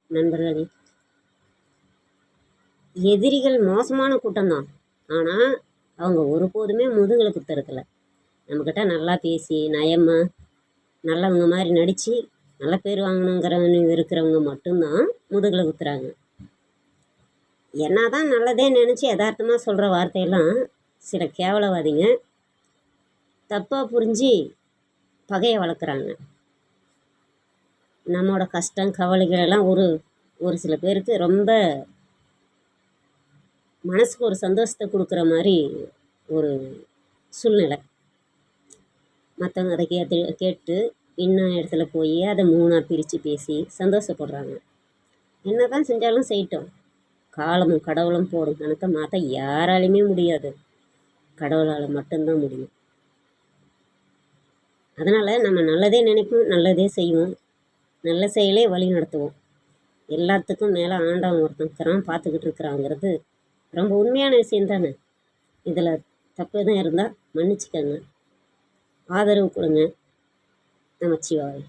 நண்பர்களே, எதிரிகள் மோசமான கூட்டம்தான். ஆனால் அவங்க ஒருபோதுமே முதுகில் குத்துறதில்ல. நம்மக்கிட்ட நல்லா பேசி நயமாக நல்லவங்க மாதிரி நடித்து நல்ல பேர் வாங்கணுங்கிறவங்க இருக்கிறவங்க மட்டும்தான் முதுகில் குத்துறாங்க. என்ன தான் நல்லதே நினச்சி யதார்த்தமாக சொல்கிற வார்த்தையெல்லாம் சில கேவலவாதிங்க தப்பாக புரிஞ்சு பகையை வளர்க்குறாங்க. நம்மளோட கஷ்டம் கவலைகள் எல்லாம் ஒரு சில பேருக்கு ரொம்ப மனசுக்கு ஒரு சந்தோஷத்தை கொடுக்குற மாதிரி ஒரு சூழ்நிலை. மற்றவங்க அதை கேட்டு இன்னும் இடத்துல போய் அதை மூணாக பிரித்து பேசி சந்தோஷப்படுறாங்க. என்ன தான் செஞ்சாலும் செய்யட்டும், காலமும் கடவுளும் போடும் கணக்கை மாற்ற யாராலையுமே முடியாது. கடவுளால் மட்டும்தான் முடியும். அதனால் நம்ம நல்லதே நினைப்போம், நல்லதே செய்வோம், நல்ல செயலே வழி நடத்துவோம். எல்லாத்துக்கும் மேலே ஆண்டவன் ஒருத்தன் பார்த்துக்கிட்டு இருக்கிறாங்கிறது ரொம்ப உண்மையான விஷயம் தானே. இதில் தப்பு எதுவும் இருந்தால் மன்னிச்சுக்கோங்க, ஆதரவு கொடுங்க. நமச்சிவாய்.